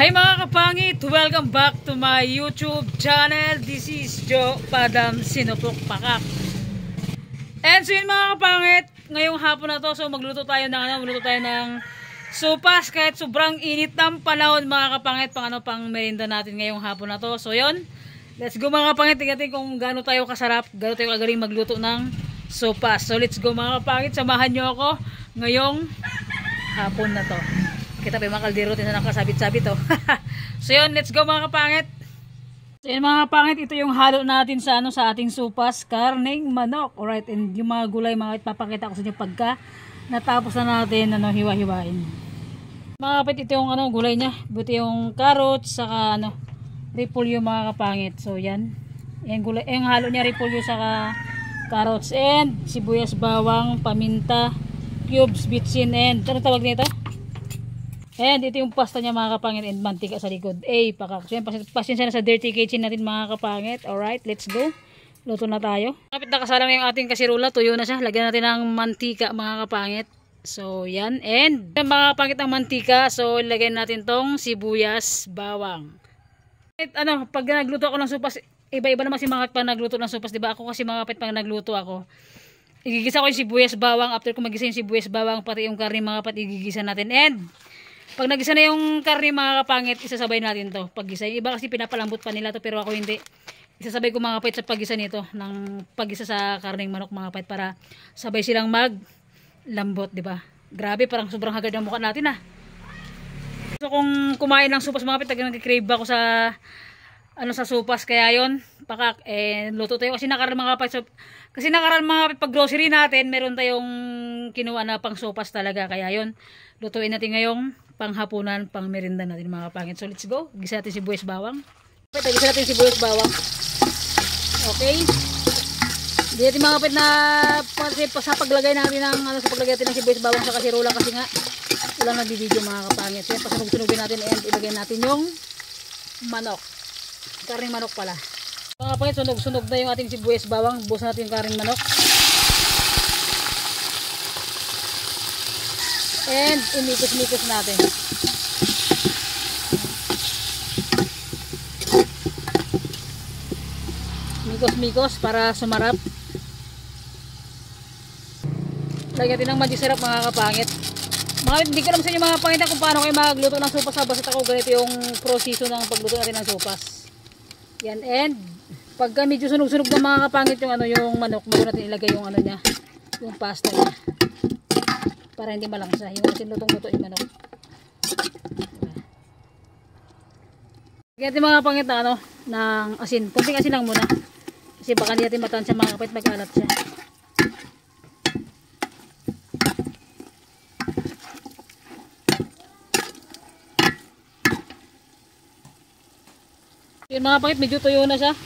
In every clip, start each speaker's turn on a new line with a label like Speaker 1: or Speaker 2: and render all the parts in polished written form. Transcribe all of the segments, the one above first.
Speaker 1: Hi mga kapangit! Welcome back to my YouTube channel. This is Joe Padam Sinupok Pakak. And so yun mga kapangit, ngayong hapon na to, so magluto tayo ng sopas kahit sobrang init ng panahon mga kapangit, pang merienda natin ngayong hapon na to. So yun, let's go mga kapangit, tingnan kung gaano tayo kasarap, gaano tayo kagaling magluto ng sopas. So let's go mga kapangit, samahan nyo ako ngayong hapon na to. Kita pa yung mga kaldero na nakasabit-sabit oh. So yun, let's go mga kapangit. So yun mga kapangit, ito yung halo natin sa ating sopas, karneng manok. Alright, and yung mga gulay mga ipapakita ko sa inyo pagka natapos na natin hiwa-hiwain. Mga kapit, ito yung gulay niya. Buti yung carrots saka repolyo mga kapangit. So yan. Yung halo niya repolyo saka carrots and sibuyas, bawang, paminta, cubes, bitsin and ano tawag nito? And ito yung pasta niya mga kapangit and mantika sa likod. Pakak. So yan, pasensya na sa dirty kitchen natin mga kapangit. Alright, let's go. Luto na tayo. Kapit nakasalang yung ating kasirula. Tuyo na siya. Lagyan natin ng mantika mga kapangit. So yan. And mga kapangit ng mantika. So lagyan natin tong sibuyas, bawang. At pag nagluto ako ng sopas, iba-iba naman si mga kapit pag nagluto ng sopas. Diba? Ako kasi mga kapit pag nagluto ako, igigisa ko yung sibuyas, bawang. After ko magisa yung sibuyas, bawang, pati yung karne mga kapit, igigisa natin. And pag nagisa na yung karne mga kapangit, isasabay natin to paggisa. Iba kasi pinapalambot pa nila to, pero ako hindi. Isasabay ko mga kapit sa paggisa nito, ng paggisa sa karneng manok mga kapit, para sabay silang maglambot, di ba? Grabe, parang sobrang hagad ng mukha natin ah. So kung kumain ng sopas mga kapit, nag-crave ako sa sa sopas, kaya yon pakak, luto tayo kasi nakaraan mga kapit. So, kasi nakaraan mga kapit, pag grocery natin, meron tayong kinuha na pang sopas talaga, kaya yon lutuin natin ngayong panghapunan, pang merienda natin mga kapangit. So let's go. Gisa natin sibuyas bawang. Okay, gisa natin sibuyas bawang. Okay. Hindi natin mga kapit na sa paglagay natin sa paglagay natin ng sibuyas bawang sa kasirula, kasi nga walang nagbibideo mga kapangit. So yan, pasunog-sunogin natin and ilagay natin yung manok. Karning manok pala. Mga kapangit, sunog-sunog na yung ating sibuyas bawang. Buhos natin yung karning manok. And imikos-mikos natin. Mikos-mikos para sumarap. Lagyan natin ng magic syrup mga kapangit. Hindi ko alam sa inyo mga kapangit kung paano kayo magluto ng sopas. Basta ako ganito yung proseso ng pagluto natin ng sopas. Yan, and pagka medyo sunog-sunog ng mga kapangit yung manok, bago natin ilagay yung niya, yung pasta niya. Para hindi malangsa. Yung ating lutong-luto yung manok. Kaya natin mga kapangit ng asin. Kunting asin lang muna. Kasi baka hindi natin matansya mga kapangit, mag-alat siya. Yun mga kapangit, medyo tuyo na siya.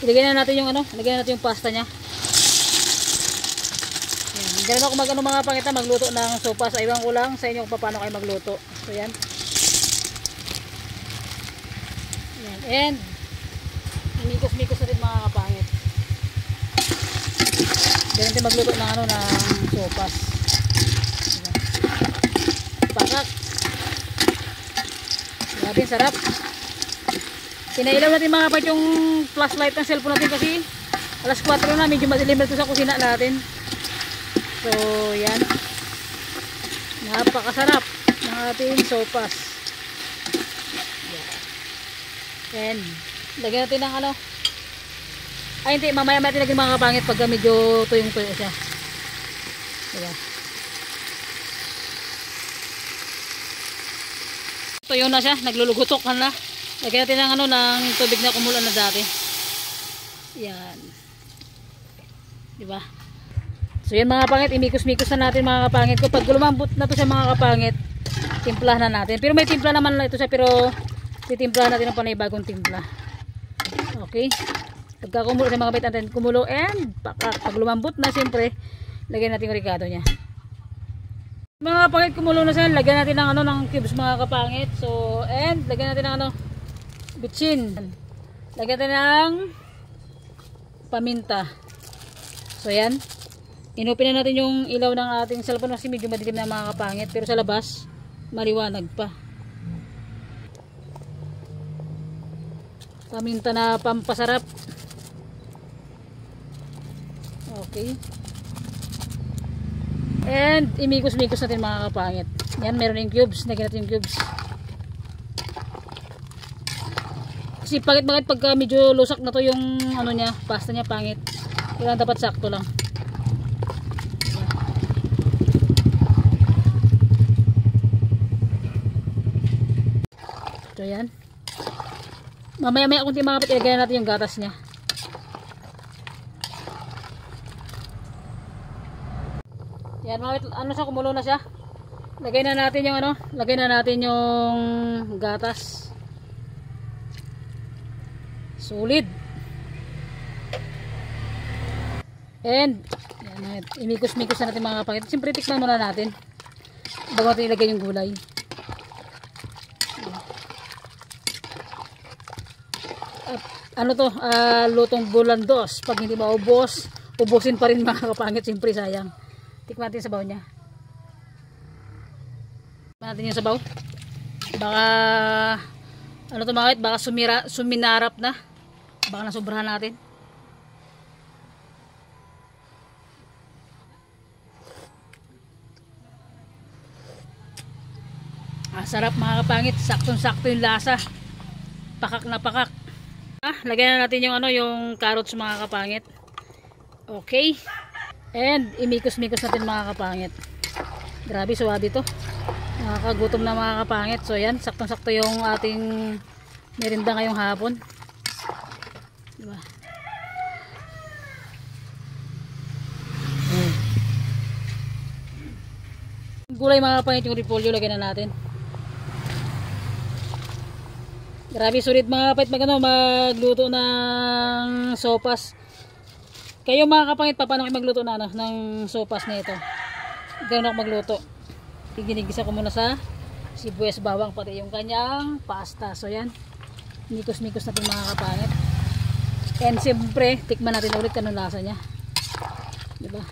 Speaker 1: Ilagay na natin yung ilagay na natin yung pasta niya. Ganun ako mga pangita magluto ng sopas. Iwan ko lang sa inyo kung paano kayo magluto. So yan. Yan. And mikos-mikos na rin mga kapangit. Ganun din magluto ng ng sopas. Pakak. Grabe, sarap. Pinailaw natin mga kapangit yung flashlight ng cellphone natin kasi alas 4 na, medyo madilim na ito sa kusina natin. So, yan. Napakasarap ng ating sopas. Yan. And, lagyan natin ng ay, hindi. Mamaya natin lagyan mga kapangit pagka medyo tuyong-tuyo siya. Diba? Tuyo na siya. Naglulugutok na. Lagyan natin ng ng tubig na kumulo na dati. Yan. Diba? So yan mga kapangit, imikos-mikos na natin mga kapangit ko. Pag lumambot na to sa mga kapangit, timplahan na natin. Pero may timpla naman ito siya, pero titimplahan natin ng panibagong timpla. Okay. Pagka kumulo sa mga kapangit natin, kumulo and pag lumambot na, siyempre, lagyan natin yung ricado niya. Mga kapangit, kumulo na siya, lagyan natin ng ng cubes mga kapangit. So, and lagyan natin ng bitsin. Lagyan natin ng paminta. So yan. Inupin na natin yung ilaw ng ating cellphone kasi medyo madilim na mga kapangit. Pero sa labas, maliwanag pa. Paminta na pampasarap. Okay. And imikos-mikos natin mga kapangit. Yan, meron yung cubes. Lagyan natin yung cubes. Kasi pangit-pangit pagka medyo lusak na to yung ano niya, pasta niya pangit. Kailangan dapat sakto lang. So yan. Mamaya-maya kung di mga kapit, ilagay natin yung gatas niya. Yan mga kapit, ano siya, kumulo na siya. Lagay na natin yung ano, lagay na natin yung gatas. Solid. And yan, imikos-mikos na natin mga kapangit. Siyempre tikman muna natin bago natin ilagay yung gulay. At ano to, lutong bulandos. Pag hindi maubos, ubusin pa rin mga kapangit. Siyempre sayang. Tikman natin yung sabaw nya. Tikman natin yung sabaw. Baka ano to mga kapangit, baka suminarap na. Baka nasobrahan natin. Sarap mga kapangit, saktong-sakto yung lasa. Pakak na pakak. Lagyan na natin yung ano, yung carrots mga kapangit. Okay. And imikos-mikos natin mga kapangit. Grabe, suwabe to. Nakakagutom na mga kapangit. So yan, saktong-sakto yung ating merinda ngayong hapon. Diba? Gulay mga kapangit, yung repolyo lagyan na natin. Grabe, sulit mga kapangit magluto ng sopas. Kayo mga kapangit, paano kayo magluto na ng sopas na ito? Ganoon ako magluto. Iginigisa ko muna sa sibuyas, bawang, pati yung kanyang pasta. So yan, mikos-mikos natin mga kapangit. And siyempre, tikman natin ulit anong lasa niya. Diba?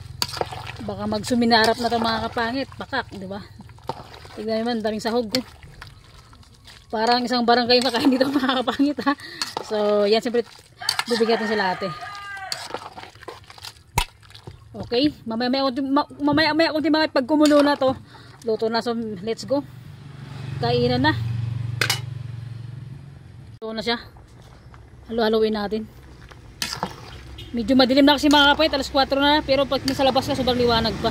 Speaker 1: Baka magsuminarap na ito mga kapangit. Pakak, diba? Tignan naman, daming sahog ko. Parang isang barangay makain dito mga kapangit ha. So yan, siyempre bibigyan natin sila ate. Okay, mamaya kung mga pag kumulo na to, luto na. So let's go, kainan na. Luto na siya. Halo-haloin natin. Medyo madilim na kasi mga kapangit, alas 4 na, pero pag nasa labas ka sobrang liwanag pa.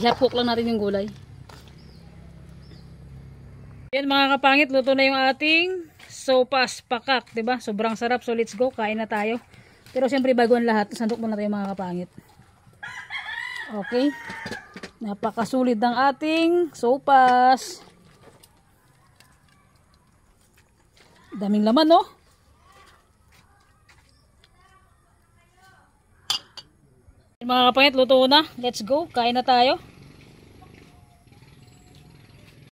Speaker 1: Ihapok lang natin yung gulay. Yan mga kapangit, luto na yung ating sopas pakak, diba? Sobrang sarap. So let's go, kain na tayo. Pero siyempre bago ang lahat, sandok muna tayo mga kapangit. Okay. Napakasulit ng ating sopas. Daming laman, no? Mga kapangit, luto na. Let's go, kain na tayo.